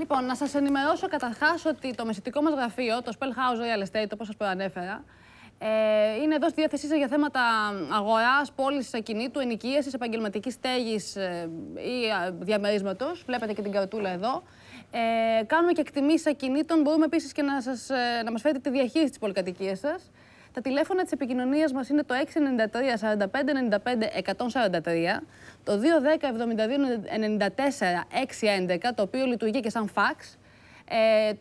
Λοιπόν, να σας ενημερώσω καταρχάς ότι το μεσητικό μας γραφείο, το Spell House Real Estate, όπως σας προανέφερα, είναι εδώ στη διάθεσή σας για θέματα αγοράς, πώλησης ακινήτου, ενοικίασης, επαγγελματικής στέγης ή διαμερίσματος. Βλέπετε και την καρτούλα εδώ. Κάνουμε και εκτιμήσεις ακινήτων. Μπορούμε επίσης και να μας φέρετε τη διαχείριση της πολυκατοικίας σας. Τα τηλέφωνα της επικοινωνίας μας είναι το 693 45 95 143, το 210 72 94 611, το οποίο λειτουργεί και σαν fax.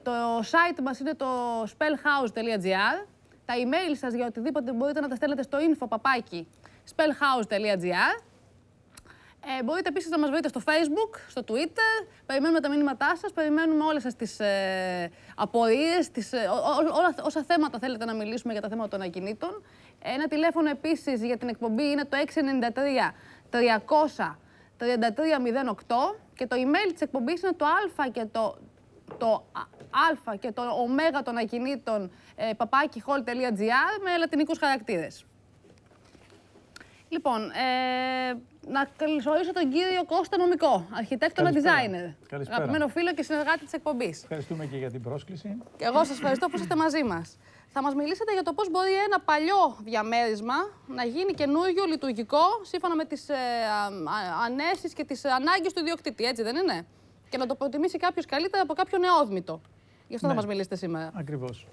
Το site μας είναι το spellhouse.gr. Τα email σας για οτιδήποτε μπορείτε να τα στέλνετε στο info@spellhouse.gr. Μπορείτε επίσης να μας βρείτε στο Facebook, στο Twitter. Περιμένουμε τα μηνύματά σας, περιμένουμε όλες σας τις απορίες, όσα θέματα θέλετε να μιλήσουμε για τα θέματα των ακινήτων. Ένα τηλέφωνο επίσης για την εκπομπή είναι το 693 300 3308 και το email της εκπομπής είναι το α και το ω των ακινήτων @hall.gr με λατινικούς χαρακτήρες. Λοιπόν, να καλωσορίσω τον κύριο Κώστα Νομικό, αρχιτέκτονα designer. Αγαπημένο φίλο και συνεργάτη της εκπομπής. Ευχαριστούμε και για την πρόσκληση. Και εγώ σας ευχαριστώ που είστε μαζί μας. Θα μας μιλήσετε για το πώς μπορεί ένα παλιό διαμέρισμα να γίνει καινούριο, λειτουργικό, σύμφωνα με τις ανέσεις και τις ανάγκες του ιδιοκτήτη, έτσι δεν είναι? Και να το προτιμήσει κάποιος καλύτερα από κάποιον νεόδμητο. Γι' αυτό θα μας μιλήσετε σήμερα. Ακριβώς.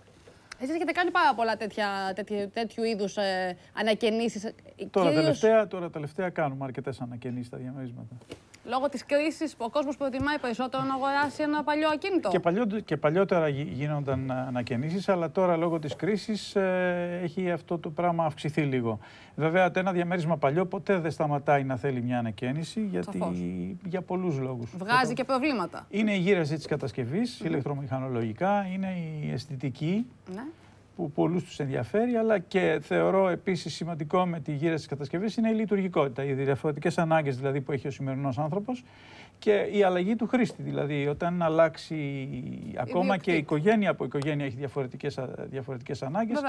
Εσείς έχετε κάνει πάρα πολλά τέτοιου είδους ανακαινήσεις. Τώρα τελευταία κάνουμε αρκετές ανακαινήσεις στα διαμερίσματα. Λόγω της κρίσης, ο κόσμος προτιμάει περισσότερο να αγοράσει ένα παλιό ακίνητο. Και παλιότερα γίνονταν ανακαινήσεις, αλλά τώρα λόγω της κρίσης έχει αυτό το πράγμα αυξηθεί λίγο. Βέβαια, ένα διαμέρισμα παλιό ποτέ δεν σταματάει να θέλει μια ανακαίνιση, γιατί για πολλούς λόγους. Βγάζει και προβλήματα. Είναι η γύραση της κατασκευής, ηλεκτρομηχανολογικά, είναι η αισθητική. Που πολλούς τους ενδιαφέρει, αλλά και θεωρώ επίσης σημαντικό με τη γύραση της κατασκευής είναι η λειτουργικότητα, οι διαφορετικές ανάγκες δηλαδή που έχει ο σημερινός άνθρωπος και η αλλαγή του χρήστη. Δηλαδή, όταν αλλάξει ακόμα και η οικογένεια από οικογένεια έχει διαφορετικές ανάγκες,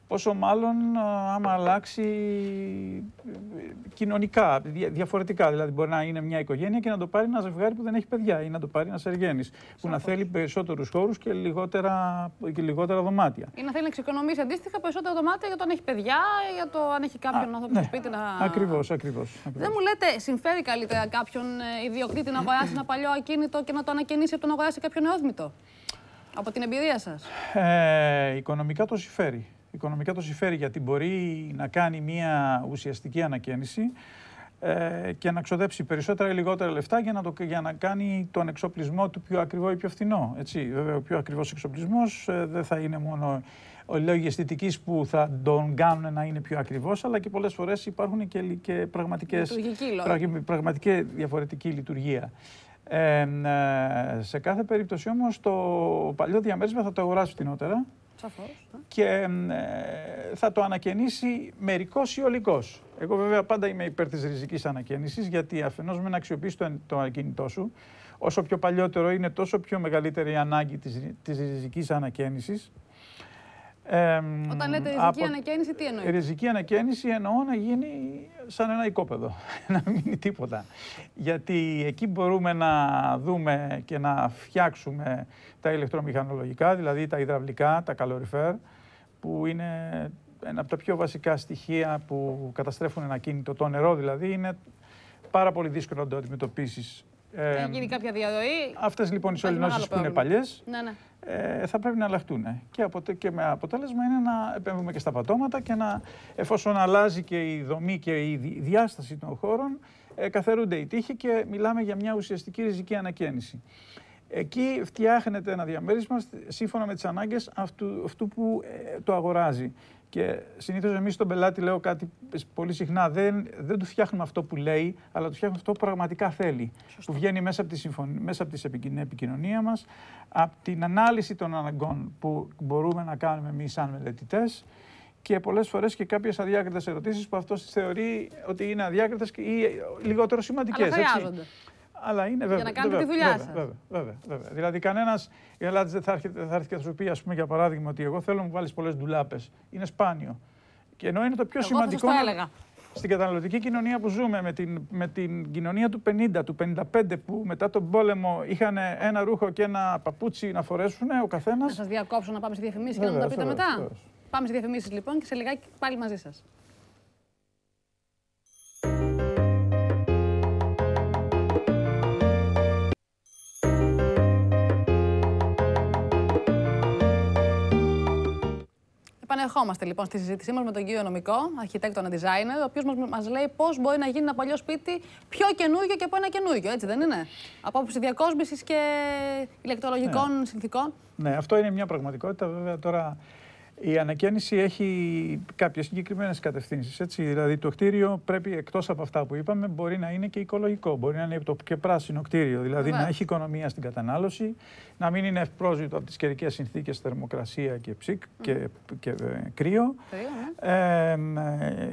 πόσο μάλλον άμα αλλάξει κοινωνικά, διαφορετικά. Δηλαδή, μπορεί να είναι μια οικογένεια και να το πάρει ένα ζευγάρι που δεν έχει παιδιά ή να το πάρει ένας εργένης που να θέλει περισσότερους χώρους και λιγότερα δωμάτια. Ή να θέλει να εξοικονομήσει αντίστοιχα περισσότερα δωμάτια για το αν έχει παιδιά ή για το αν έχει κάποιον άνθρωπο στο σπίτι να. Ακριβώς. Δεν μου λέτε, συμφέρει καλύτερα κάποιον ιδιοκτήτη να αγοράσει ένα παλιό ακίνητο και να το ανακαινήσει από το να αγοράσει κάποιον νεόδμητο? Από την εμπειρία σας. Οικονομικά το συμφέρει. Οικονομικά το συμφέρει γιατί μπορεί να κάνει μια ουσιαστική ανακαίνιση και να ξοδέψει περισσότερα ή λιγότερα λεφτά για να κάνει τον εξοπλισμό του πιο ακριβό ή πιο φθηνό. Έτσι. Βέβαια, ο πιο ακριβός εξοπλισμός δεν θα είναι μόνο ο λόγοι αισθητικής που θα τον κάνουν να είναι πιο ακριβώς, αλλά και πολλές φορές υπάρχουν και πραγματική διαφορετική λειτουργία. Σε κάθε περίπτωση όμως το παλιό διαμέρισμα θα το αγοράσει φτηνότερα. Και θα το ανακαινήσει μερικώς ή ολικώς. Εγώ βέβαια πάντα είμαι υπέρ της ριζικής ανακαίνησης, γιατί αφενός με να αξιοποιείς το ακίνητό σου, όσο πιο παλιότερο είναι τόσο πιο μεγαλύτερη η ανάγκη της ριζικής ανακαίνησης. Όταν λέτε ριζική ανακαίνιση, τι εννοείτε? Ριζική ανακαίνιση εννοώ να γίνει σαν ένα οικόπεδο, να μην μείνει τίποτα. Γιατί εκεί μπορούμε να δούμε και να φτιάξουμε τα ηλεκτρομηχανολογικά, δηλαδή τα υδραυλικά, τα καλοριφέρ, που είναι ένα από τα πιο βασικά στοιχεία που καταστρέφουν ένα ακίνητο. Το νερό δηλαδή είναι πάρα πολύ δύσκολο να το αντιμετωπίσεις. Έχει γίνει κάποια διαρροή. Αυτές λοιπόν οι σωληνώσεις που είναι παλιές θα πρέπει να αλλάχτούν. Και με αποτέλεσμα είναι να επέμβουμε και στα πατώματα και εφόσον αλλάζει και η δομή και η διάσταση των χώρων, καθαρούνται οι τοίχοι και μιλάμε για μια ουσιαστική ριζική ανακαίνιση. Εκεί φτιάχνεται ένα διαμέρισμα σύμφωνα με τις ανάγκες αυτού που το αγοράζει. Και συνήθως εμείς στον πελάτη, λέω κάτι πολύ συχνά, δεν του φτιάχνουμε αυτό που λέει, αλλά του φτιάχνουμε αυτό που πραγματικά θέλει. Σωστό. Που βγαίνει μέσα από την επικοινωνία μας, από την ανάλυση των αναγκών που μπορούμε να κάνουμε εμείς σαν μελετητές και πολλές φορές και κάποιες αδιάκριτες ερωτήσεις που αυτός θεωρεί ότι είναι αδιάκριτες ή λιγότερο σημαντικές. Αλλά χρειάζονται. Αλλά είναι βέβαια. Για να κάνετε τη δουλειά σας. Βέβαια. Δηλαδή, κανένας Ελλάδης δεν θα έρθει και θα σου πει, ας πούμε, για παράδειγμα, ότι εγώ θέλω να μου βάλεις πολλές ντουλάπες. Είναι σπάνιο. Και ενώ είναι το πιο σημαντικό. Θα σας το έλεγα. στην καταναλωτική κοινωνία που ζούμε, με την κοινωνία του 50, του 55, που μετά τον πόλεμο είχαν ένα ρούχο και ένα παπούτσι να φορέσουν ο καθένας. Να σας διακόψω να πάμε στη διαφημίση και να μου τα πείτε μετά. Βεβαίως. Πάμε στη διαφημίσεις λοιπόν και σε λιγάκι πάλι μαζί σας. Επανερχόμαστε λοιπόν στη συζήτησή μας με τον κύριο νομικό, αρχιτέκτονα designer, ο οποίος μας λέει πώς μπορεί να γίνει ένα παλιό σπίτι πιο καινούργιο και από ένα καινούργιο, έτσι δεν είναι? Από άποψη διακόσμησης και ηλεκτρολογικών συνθήκων. Ναι, αυτό είναι μια πραγματικότητα. Βέβαια τώρα η ανακαίνιση έχει κάποιες συγκεκριμένες κατευθύνσεις. Έτσι. Δηλαδή το κτίριο πρέπει, εκτός από αυτά που είπαμε, μπορεί να είναι και οικολογικό. Μπορεί να είναι το και πράσινο κτίριο. Δηλαδή να έχει οικονομία στην κατανάλωση, να μην είναι ευπρόσδεκτο από τις καιρικές συνθήκες, θερμοκρασία και και κρύο.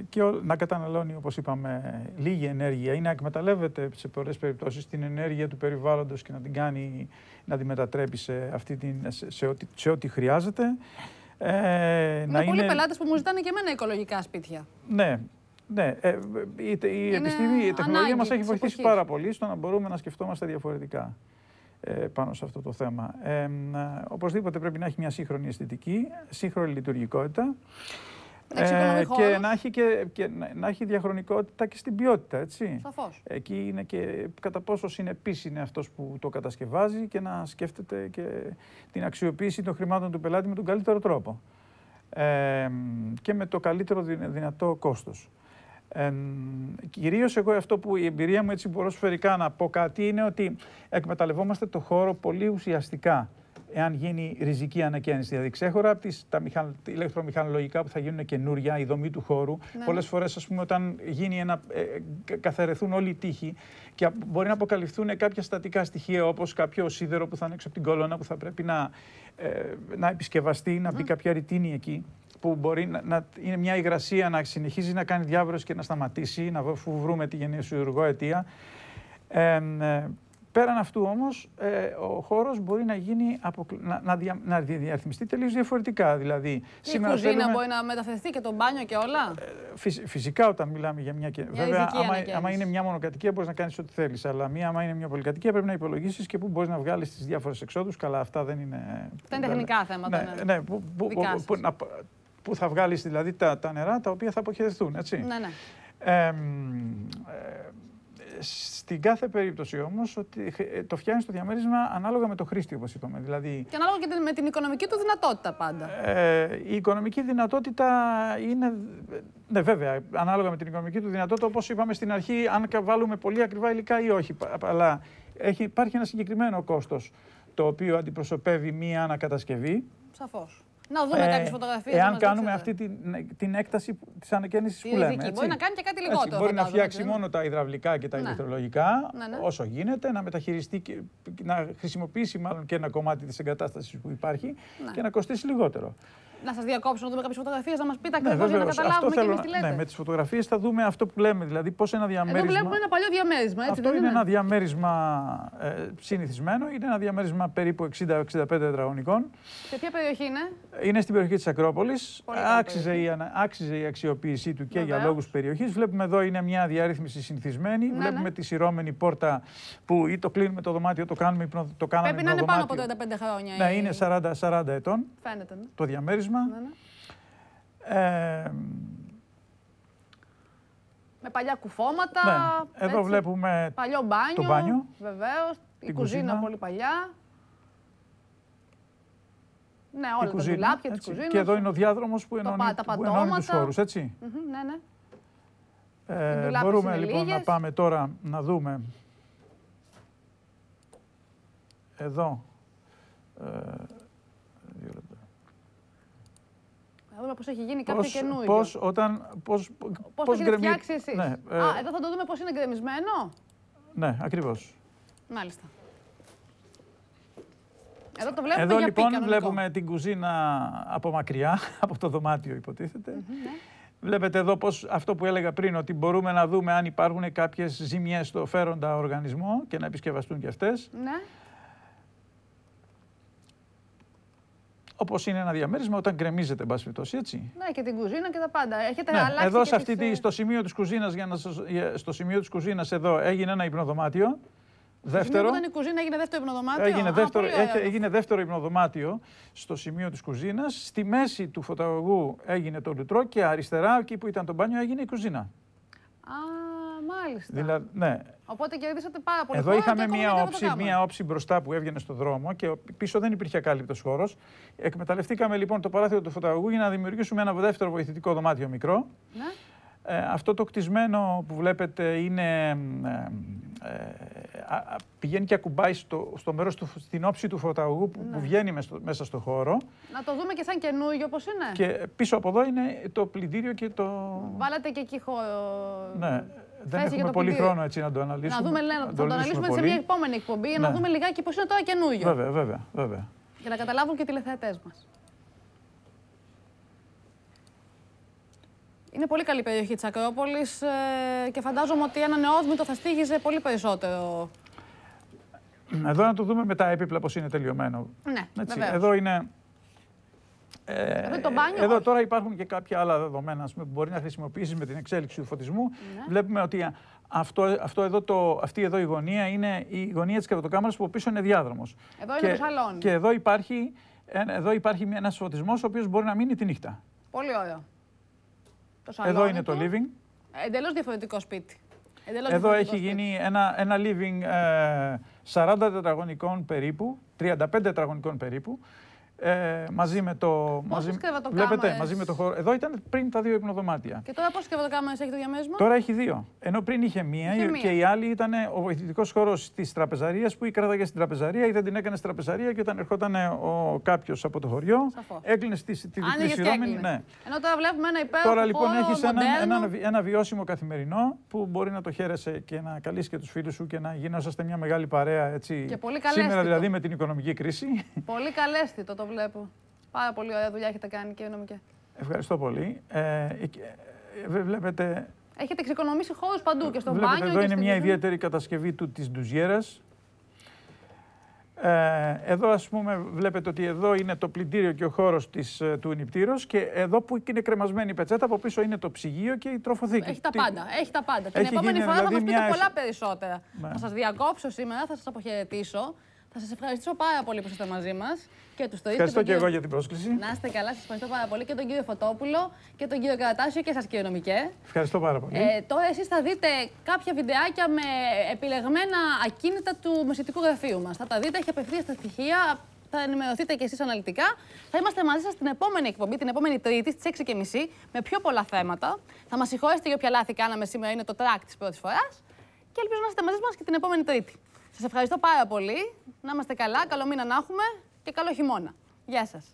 Και να καταναλώνει, όπως είπαμε, λίγη ενέργεια ή να εκμεταλλεύεται σε πολλές περιπτώσεις την ενέργεια του περιβάλλοντος και να την κάνει, να τη μετατρέπει σε ό,τι χρειάζεται. Είναι πολλοί πελάτες που μου ζητάνε και εμένα οικολογικά σπίτια. Ναι. Η επιστήμη, η τεχνολογία μας έχει βοηθήσει πάρα πολύ στο να μπορούμε να σκεφτόμαστε διαφορετικά πάνω σε αυτό το θέμα. Οπωσδήποτε πρέπει να έχει μια σύγχρονη αισθητική, σύγχρονη λειτουργικότητα και να έχει διαχρονικότητα και στην ποιότητα, έτσι. Σαφώς. Εκεί είναι και κατά πόσο συνεπής είναι αυτός που το κατασκευάζει και να σκέφτεται και την αξιοποίηση των χρημάτων του πελάτη με τον καλύτερο τρόπο και με το καλύτερο δυνατό κόστος. Κυρίως εγώ αυτό που η εμπειρία μου, έτσι μπορώ σφαιρικά να πω κάτι, είναι ότι εκμεταλλευόμαστε το χώρο πολύ ουσιαστικά εάν γίνει ριζική ανακαίνιση. Δηλαδή, ξέχωρα από τα ηλεκτρομηχανολογικά που θα γίνουν καινούρια, η δομή του χώρου, πολλές φορές, ας πούμε, όταν γίνει καθαρεθούν όλοι οι τοίχοι και μπορεί να αποκαλυφθούν κάποια στατικά στοιχεία, όπως κάποιο σίδερο που θα είναι έξω από την κολόνα, που θα πρέπει να επισκευαστεί, να μπει κάποια ρητίνη εκεί, που μπορεί να είναι μια υγρασία, να συνεχίζει να κάνει διάβρωση και να σταματήσει, να βρούμε τη γενεσιουργό αιτία. Πέραν αυτού όμως, ο χώρος μπορεί να γίνει να διαρρυθμιστεί τελείως διαφορετικά. Δηλαδή, η κουζίνα μπορεί να μεταφερθεί και το μπάνιο και όλα. Φυσικά όταν μιλάμε για μια... Βέβαια, άμα είναι μια μονοκατοικία μπορείς να κάνεις ό,τι θέλεις. Αλλά άμα είναι μια πολυκατοικία πρέπει να υπολογίσεις και πού μπορείς να βγάλεις τις διάφορες εξόδους. Καλά, αυτά δεν είναι... Αυτά είναι τεχνικά θέματα. Ναι, πού θα βγάλεις δηλαδή τα νερά τα οποία θα αποχαιρεθούν, έτσι. Ναι. Στην κάθε περίπτωση όμως, ότι το φτιάχνει το διαμέρισμα ανάλογα με το χρήστη, όπως είπαμε. Δηλαδή, και ανάλογα και με την οικονομική του δυνατότητα πάντα. Η οικονομική δυνατότητα είναι. Ναι, βέβαια, ανάλογα με την οικονομική του δυνατότητα, όπως είπαμε στην αρχή, αν βάλουμε πολύ ακριβά υλικά ή όχι. Αλλά υπάρχει ένα συγκεκριμένο κόστος το οποίο αντιπροσωπεύει μία ανακατασκευή. Σαφώς. Να δούμε κάποιες φωτογραφίες. Εάν κάνουμε αυτή την έκταση της ανακαίνισης που λέμε. Έτσι. Μπορεί να κάνει και κάτι λιγότερο. Μπορεί να φτιάξει μόνο τα υδραυλικά και τα ηλεκτρολογικά, όσο γίνεται, να μεταχειριστεί, να χρησιμοποιήσει μάλλον και ένα κομμάτι της εγκατάστασης που υπάρχει και να κοστίσει λιγότερο. Να σας διακόψω να δούμε κάποιες φωτογραφίες, να μας πείτε ακριβώς για να καταλάβουμε και εμείς τι λέτε. Ναι, με τις φωτογραφίες θα δούμε αυτό που λέμε, δηλαδή πώς ένα διαμέρισμα... Εδώ βλέπουμε ένα παλιό διαμέρισμα, έτσι αυτό είναι ένα διαμέρισμα συνηθισμένο, είναι ένα διαμέρισμα περίπου 60-65 τετραγωνικών. Σε ποια περιοχή είναι? Είναι στην περιοχή της Ακρόπολης. Άξιζε η αξιοποίησή του και για λόγους περιοχής. Βλέπουμε εδώ είναι μια διαρρύθμιση συνηθισμένη. Βλέπουμε τη σειρώμενη πόρτα που ή το κλείνουμε το δωμάτιο, το κάναμε το πρέπει να είναι πάνω από 35 χρόνια. Ναι, είναι 40 ετών. Φαίνεται. Το διαμέρισμα. Με παλιά κουφώματα. Ναι. Εδώ βλέπουμε παλιό μπάνιο, το μπάνιο. Βεβαίως. Η κουζίνα πολύ παλιά. Ναι, όλα τα ντουλάπια της κουζίνας. Και εδώ είναι ο διάδρομος που ενώνει τους χώρους, έτσι. Ναι. Μπορούμε λοιπόν να πάμε τώρα να δούμε εδώ. Να δούμε πώς έχει γίνει κάποιο καινούργιο. Πώς το έχετε φτιάξει εσείς. Ναι, εδώ θα το δούμε πώς είναι γκρεμισμένο. Ναι, ακριβώς. Μάλιστα. Εδώ το βλέπουμε εδώ για λοιπόν κανονικό. Βλέπουμε την κουζίνα από μακριά, από το δωμάτιο υποτίθεται. Ναι. Βλέπετε εδώ αυτό που έλεγα πριν, ότι μπορούμε να δούμε αν υπάρχουν κάποιες ζημιές στο φέροντα οργανισμό και να επισκευαστούν και αυτές. Ναι. όπως είναι ένα διαμέρισμα όταν γκρεμίζεται, εν πάση περιπτώσει, έτσι. Ναι, και την κουζίνα και τα πάντα. Έχετε Ναι, αλλάξει εδώ και στο σημείο της κουζίνας, στο σημείο της κουζίνας εδώ έγινε ένα υπνοδωμάτιο. Δεύτερο. Όταν η κουζίνα έγινε δεύτερο υπνοδωμάτιο. Έγινε δεύτερο υπνοδωμάτιο στο σημείο της κουζίνας. Στη μέση του φωταγωγού έγινε το λουτρό και αριστερά, εκεί που ήταν το μπάνιο, έγινε η κουζίνα. Α, μάλιστα. Δηλαδή, ναι. Οπότε κερδίσατε πάρα πολύ. Εδώ είχαμε μία όψη μπροστά που έβγαινε στο δρόμο και πίσω δεν υπήρχε ακάλυπτος χώρος. Εκμεταλλευτήκαμε λοιπόν το παράθυρο του φωταγωγού για να δημιουργήσουμε ένα δεύτερο βοηθητικό δωμάτιο μικρό. Ναι. Αυτό το κτισμένο που βλέπετε είναι, πηγαίνει και ακουμπάει στο μέρος στην όψη του φωταγωγού που βγαίνει μέσα στο χώρο. Να το δούμε και σαν καινούργιο πώς είναι. Και πίσω από εδώ είναι το πλυντήριο και το... Βάλατε και εκεί Ναι. Δεν έχουμε πολύ χρόνο έτσι να το αναλύσουμε. Θα το αναλύσουμε σε μια επόμενη εκπομπή για να δούμε λιγάκι πώς είναι τώρα καινούργιο. Βέβαια. Για να καταλάβουν και οι τηλεθεατές μας. Είναι πολύ καλή περιοχή της Ακρόπολης και φαντάζομαι ότι ένα νεόδμητο θα στοίχιζε πολύ περισσότερο. Εδώ να το δούμε με τα έπιπλα πώς είναι τελειωμένο. Ναι, έτσι, εδώ είναι... το μπάνιο, εδώ τώρα υπάρχουν και κάποια άλλα δεδομένα που μπορεί να χρησιμοποιήσεις με την εξέλιξη του φωτισμού. Ναι. Βλέπουμε ότι αυτή εδώ η γωνία είναι η γωνία της κρεβατοκάμαρας που πίσω είναι διάδρομος. Εδώ είναι το σαλόνι. Και εδώ υπάρχει ένας φωτισμός ο οποίος μπορεί να μείνει τη νύχτα. Πολύ ωραίο. Εδώ είναι το living. Εντελώς διαφορετικό σπίτι. Εδώ έχει γίνει ένα living 40 τετραγωνικών περίπου, 35 τετραγωνικών περίπου. Μαζί με το. Βλέπετε, μαζί με το χώρο. Εδώ ήταν πριν τα δύο υπνοδωμάτια. Και τώρα πόσες κρεβατοκάμαρες έχει το διαμέρισμα? Τώρα έχει δύο. Ενώ πριν είχε μία και η άλλη ήταν ο βοηθητικός χώρος της τραπεζαρίας που ή κράταγε στην τραπεζαρία ή δεν την έκανε στην τραπεζαρία και όταν ερχόταν κάποιος από το χωριό, έκλεινε τη διπλή. Ναι. Ενώ τώρα βλέπουμε ένα υπέροχο. Τώρα λοιπόν έχει ένα βιώσιμο καθημερινό που μπορεί να το χαίρεσαι και να καλείς και τους φίλους σου και να γίνεσαι μια μεγάλη παρέα έτσι. Και πολύ σήμερα δηλαδή με την οικονομική κρίση. Πολύ καλέσθητο το βλέπω. Πάρα πολύ ωραία δουλειά έχετε κάνει και νομικέ. Ευχαριστώ πολύ. Βλέπετε... Έχετε εξοικονομήσει χώρους παντού και στο μπάνιο. Εδώ και είναι μια ιδιαίτερη κατασκευή της ντουζιέρας. Εδώ ας πούμε βλέπετε ότι εδώ είναι το πλυντήριο και ο χώρος του νηπτήρος και εδώ που είναι κρεμασμένη η πετσέτα από πίσω είναι το ψυγείο και η τροφοθήκη. Έχει τα πάντα. Έχει τα πάντα. Την επόμενη φορά θα μας πείτε πολλά περισσότερα. Θα σας διακόψω σήμερα, θα σας αποχαιρετήσω. Θα σας ευχαριστήσω πάρα πολύ που είστε μαζί μας και τους το Ευχαριστώ και εγώ για την πρόσκληση. Να είστε καλά, σας ευχαριστώ πάρα πολύ και τον κύριο Φωτόπουλο και τον κύριο Καρατάσιο και σας κύριε νομικέ. Ευχαριστώ πάρα πολύ. Τώρα εσείς θα δείτε κάποια βιντεάκια με επιλεγμένα ακίνητα του μεσητικού γραφείου μας. Θα τα δείτε, έχει απευθείας τα στοιχεία, θα ενημερωθείτε και εσείς αναλυτικά. Θα είμαστε μαζί σας την επόμενη εκπομπή, την επόμενη Τρίτη στις 6:30 με πιο πολλά θέματα. Θα μας συγχωρέσετε για όποια λάθη κάναμε σήμερα, είναι το track της πρώτης φοράς και ελπίζω να είστε μαζί μας και την επόμενη Τρίτη. Σας ευχαριστώ πάρα πολύ. Να είμαστε καλά, καλό μήνα να έχουμε και καλό χειμώνα. Γεια σας.